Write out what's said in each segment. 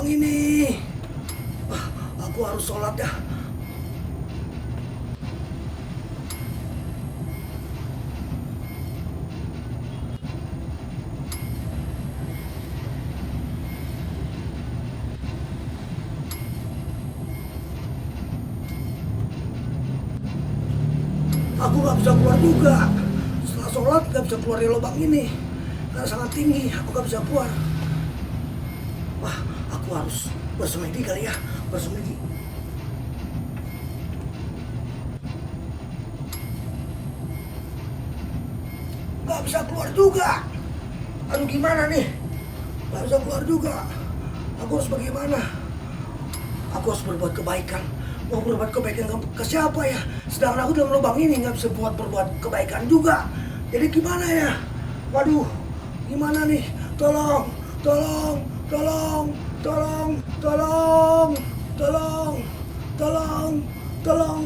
lubang ini. Aku harus sholat ya. Aku nggak bisa keluar juga. Setelah sholat nggak bisa keluar dari lubang ini karena sangat tinggi. Aku nggak bisa keluar. Wah, aku harus bersemedi kali ya, bersemedi. Nggak bisa keluar juga. Aduh, gimana nih? Nggak bisa keluar juga. Aku harus bagaimana? Aku harus berbuat kebaikan. Mau berbuat kebaikan ke siapa ya? Sedangkan aku dalam lubang ini nggak bisa berbuat kebaikan juga. Jadi gimana ya? Waduh, gimana nih? Tolong, tolong, tolong, tolong, tolong, tolong, tolong, tolong.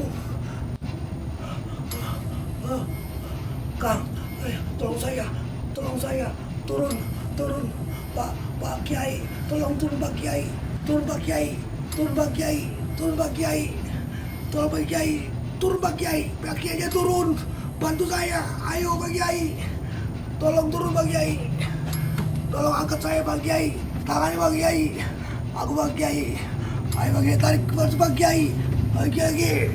Kang, tolong saya, turun, turun, Pak Kiai, tolong turun Pak Kiai, turun Pak Kiai, turun Pak Kiai, turun Pak Kiai, tolong Pak Kiai, turun Pak Kiai, Pak Kiainya turun, bantu saya, ayo Pak Kiai, tolong turun Pak Kiai, tolong angkat saya Pak Kiai, tangannya Pak Kiai, aku Pak Kiai, ayo Pak Kiai tarik ke Pak Kiai, Pak Kiai.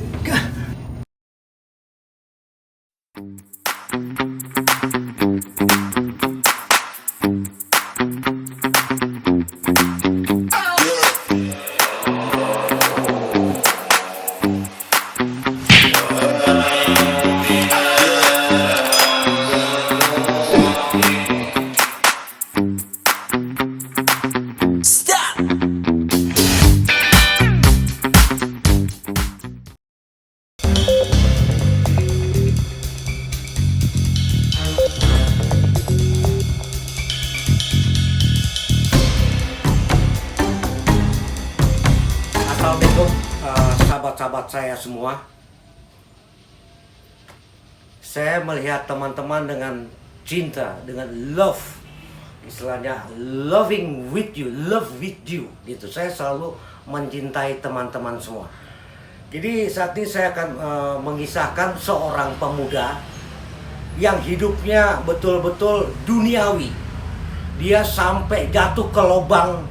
Assalamualaikum sahabat-sahabat saya semua. Saya melihat teman-teman dengan cinta, dengan love, istilahnya loving with you, love with you gitu. Saya selalu mencintai teman-teman semua. Jadi saat ini saya akan mengisahkan seorang pemuda yang hidupnya betul-betul duniawi. Dia sampai jatuh ke lubang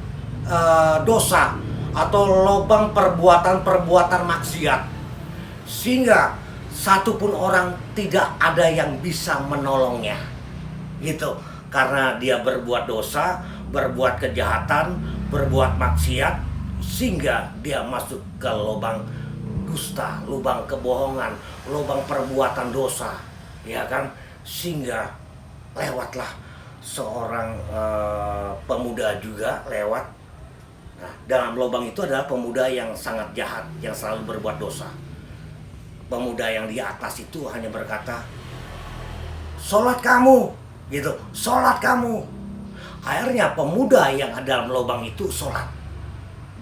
dosa atau lubang perbuatan-perbuatan maksiat, sehingga satupun orang tidak ada yang bisa menolongnya gitu, karena dia berbuat dosa, berbuat kejahatan, berbuat maksiat, sehingga dia masuk ke lubang dusta, lubang kebohongan, lubang perbuatan dosa, ya kan, sehingga lewatlah seorang pemuda juga lewat. Nah, dalam lubang itu adalah pemuda yang sangat jahat, yang selalu berbuat dosa. Pemuda yang di atas itu hanya berkata, "Sholat kamu," gitu, "sholat kamu." Akhirnya pemuda yang ada dalam lubang itu sholat.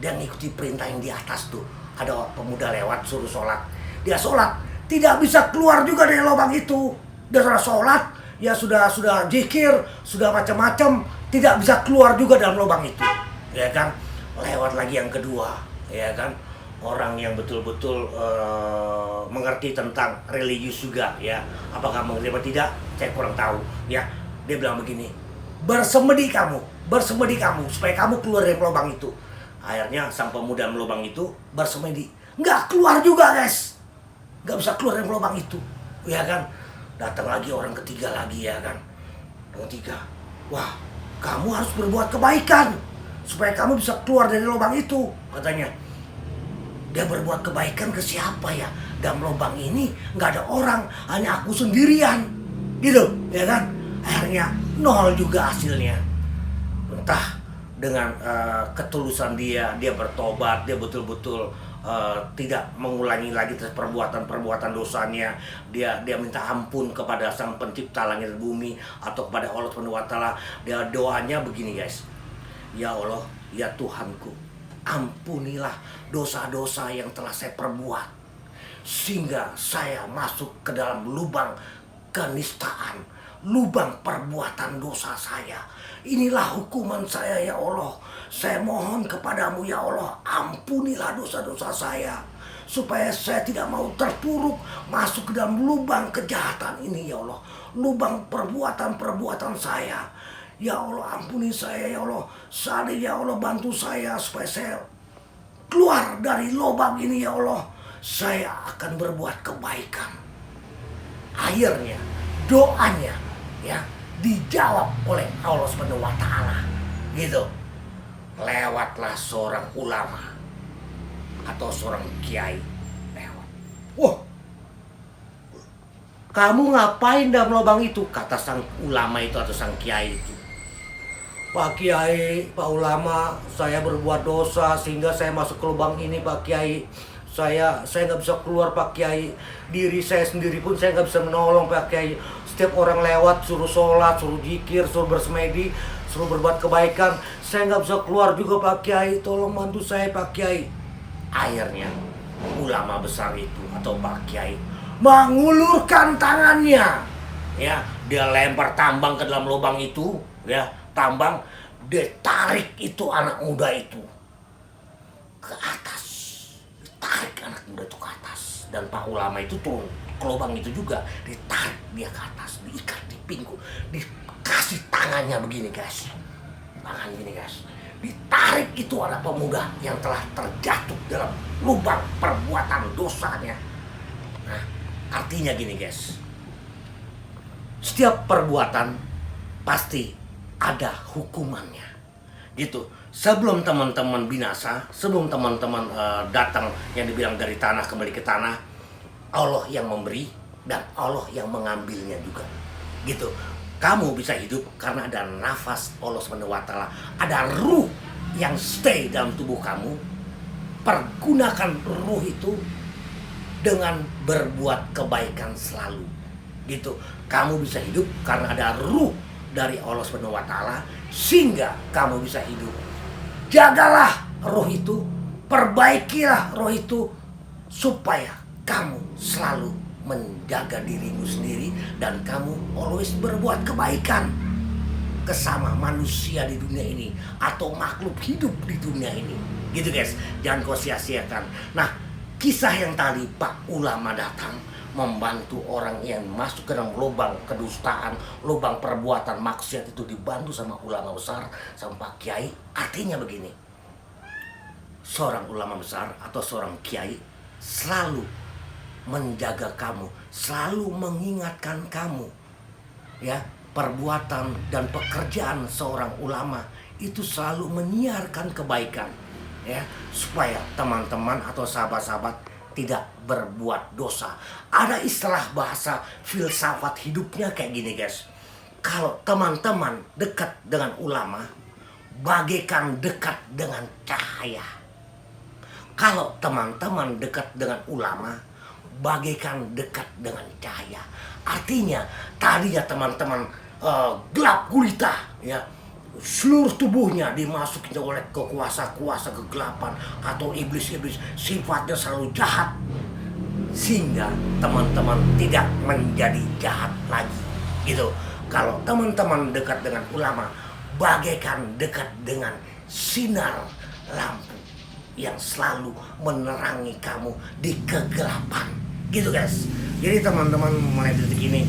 Dia ngikuti perintah yang di atas tuh. Ada pemuda lewat suruh sholat, dia sholat, tidak bisa keluar juga dari lubang itu. Dia sudah sholat, ya sudah zikir, sudah macam-macam, tidak bisa keluar juga dalam lubang itu, ya kan? Lewat lagi yang kedua, ya kan, orang yang betul-betul mengerti tentang religius juga, ya. Apakah mengerti atau tidak, saya kurang tahu, ya. Dia bilang begini, bersemedi kamu, supaya kamu keluar dari lubang itu. Akhirnya sang pemuda lubang itu bersemedi, nggak keluar juga, guys, nggak bisa keluar dari lubang itu, ya kan. Datang lagi orang ketiga lagi, ya kan, orang ketiga, wah, kamu harus berbuat kebaikan supaya kamu bisa keluar dari lubang itu, katanya. Dia berbuat kebaikan ke siapa ya? Dalam lubang ini nggak ada orang, hanya aku sendirian, gitu, ya kan? Akhirnya nol juga hasilnya. Entah dengan ketulusan dia bertobat, dia betul-betul tidak mengulangi lagi perbuatan-perbuatan dosanya. Dia minta ampun kepada Sang Pencipta langit dan bumi atau kepada Allah Subhanahu wa taala. Dia doanya begini, guys. Ya Allah, ya Tuhanku, ampunilah dosa-dosa yang telah saya perbuat, sehingga saya masuk ke dalam lubang kenistaan, lubang perbuatan dosa saya. Inilah hukuman saya ya Allah. Saya mohon kepadamu ya Allah, ampunilah dosa-dosa saya, supaya saya tidak mau terpuruk masuk ke dalam lubang kejahatan ini ya Allah. Lubang perbuatan-perbuatan saya. Ya Allah, ampuni saya ya Allah. Seandainya ya Allah, bantu saya supaya saya keluar dari lubang ini ya Allah. Saya akan berbuat kebaikan. Akhirnya doanya ya dijawab oleh Allah Subhanahu wa taala. Gitu. Lewatlah seorang ulama atau seorang kiai lewat. Wah, kamu ngapain dalam lubang itu? Kata sang ulama itu atau sang kiai itu. Pak Kiai, Pak Ulama, saya berbuat dosa sehingga saya masuk ke lubang ini, Pak Kiai. Saya nggak bisa keluar, Pak Kiai. Diri saya sendiri pun saya nggak bisa menolong, Pak Kiai. Setiap orang lewat suruh sholat, suruh zikir, suruh bersemedi, suruh berbuat kebaikan, saya nggak bisa keluar juga, Pak Kiai. Tolong bantu saya, Pak Kiai. Akhirnya ulama besar itu atau Pak Kiai mengulurkan tangannya, ya, dia lempar tambang ke dalam lubang itu, ya, tambang, dia tarik itu anak muda itu ke atas, ditarik anak muda itu ke atas, dan Pak ulama itu turun ke lubang itu juga, ditarik dia ke atas, diikat di pinggul, dikasih tangannya begini guys, tangan gini guys, ditarik itu anak pemuda yang telah terjatuh dalam lubang perbuatan dosanya. Nah, artinya gini guys, setiap perbuatan pasti ada hukumannya, gitu. Sebelum teman-teman binasa, sebelum teman-teman datang yang dibilang dari tanah kembali ke tanah, Allah yang memberi dan Allah yang mengambilnya juga, gitu. Kamu bisa hidup karena ada nafas Allah SWT, ada ruh yang stay dalam tubuh kamu. Pergunakan ruh itu dengan berbuat kebaikan selalu, gitu. Kamu bisa hidup karena ada ruh dari Allah SWT, sehingga kamu bisa hidup. Jagalah roh itu, perbaikilah roh itu, supaya kamu selalu menjaga dirimu sendiri dan kamu always berbuat kebaikan ke sama manusia di dunia ini atau makhluk hidup di dunia ini, gitu guys. Jangan kau sia-siakan. Nah, kisah yang tadi Pak Ulama datang membantu orang yang masuk ke dalam lubang kedustaan, lubang perbuatan maksiat itu, dibantu sama ulama besar, sama Pak Kiai. Artinya begini, seorang ulama besar atau seorang kiai selalu menjaga kamu, selalu mengingatkan kamu, ya. Perbuatan dan pekerjaan seorang ulama itu selalu menyiarkan kebaikan, ya, supaya teman-teman atau sahabat-sahabat tidak berbuat dosa. Ada istilah bahasa filsafat hidupnya kayak gini guys. Kalau teman-teman dekat dengan ulama, bagaikan dekat dengan cahaya. Kalau teman-teman dekat dengan ulama, bagaikan dekat dengan cahaya. Artinya tadinya teman-teman gelap gulita, ya, seluruh tubuhnya dimasuki oleh kuasa-kuasa kegelapan atau iblis-iblis, sifatnya selalu jahat, sehingga teman-teman tidak menjadi jahat lagi, gitu. Kalau teman-teman dekat dengan ulama, bagaikan dekat dengan sinar lampu yang selalu menerangi kamu di kegelapan, gitu guys. Jadi teman-teman mulai detik ini,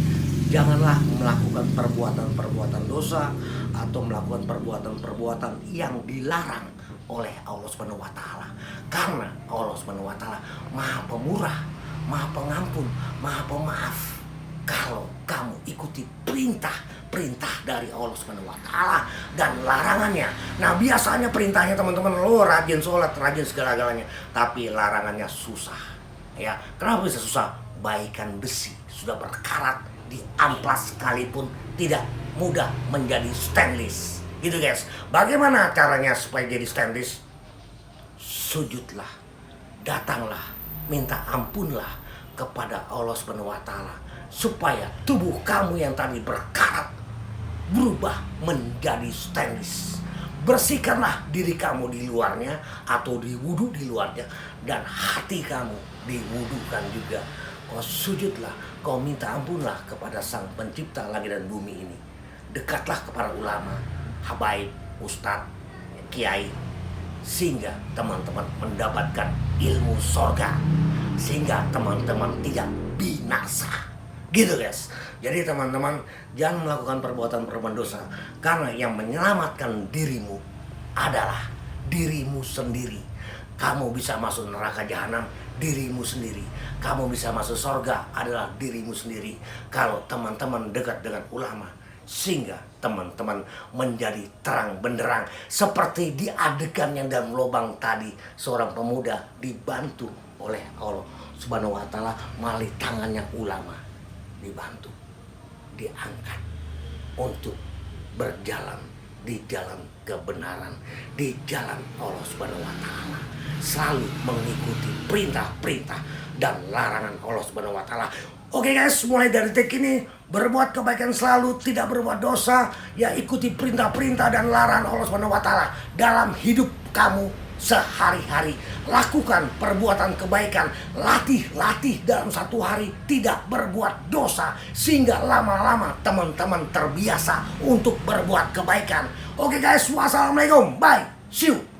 janganlah melakukan perbuatan-perbuatan dosa atau melakukan perbuatan-perbuatan yang dilarang oleh Allah Subhanahu wa taala. Karena Allah Subhanahu wa taala Maha Pemurah, Maha Pengampun, Maha Pemaaf. Kalau kamu ikuti perintah dari Allah Subhanahu wa taala dan larangannya. Nah, biasanya perintahnya teman-teman, lo rajin sholat, rajin segala-galanya, tapi larangannya susah. Ya, kenapa bisa susah? Baikan besi sudah berkarat di amplas sekalipun tidak mudah menjadi stainless, gitu guys. Bagaimana caranya supaya jadi stainless? Sujudlah, datanglah, minta ampunlah kepada Allah Subhanahu wa taala, supaya tubuh kamu yang tadi berkarat berubah menjadi stainless. Bersihkanlah diri kamu di luarnya atau diwudu di luarnya, dan hati kamu diwudukan juga. kau sujudlah, kau minta ampunlah kepada Sang Pencipta langit dan bumi ini. Dekatlah kepada ulama, habaib, ustadz, kiai, sehingga teman-teman mendapatkan ilmu sorga, sehingga teman-teman tidak binasa. Gitu guys. Jadi teman-teman jangan melakukan perbuatan dosa, karena yang menyelamatkan dirimu adalah dirimu sendiri. Kamu bisa masuk neraka jahanam, dirimu sendiri. Kamu bisa masuk sorga adalah dirimu sendiri. Kalau teman-teman dekat dengan ulama, sehingga teman-teman menjadi terang benderang. Seperti di adegan yang dalam lubang tadi, seorang pemuda dibantu oleh Allah Subhanahu wa Ta'ala melalui tangannya ulama, dibantu, diangkat untuk berjalan di jalan kebenaran, di jalan Allah Subhanahu wa Ta'ala, selalu mengikuti perintah-perintah dan larangan Allah Subhanahu wa Ta'ala. Oke guys, mulai dari detik ini berbuat kebaikan selalu, tidak berbuat dosa, ya ikuti perintah-perintah dan larangan Allah Subhanahu wa Ta'ala dalam hidup kamu sehari-hari. Lakukan perbuatan kebaikan, latih dalam satu hari tidak berbuat dosa, sehingga lama-lama teman-teman terbiasa untuk berbuat kebaikan. Oke guys, wassalamualaikum, bye, see you.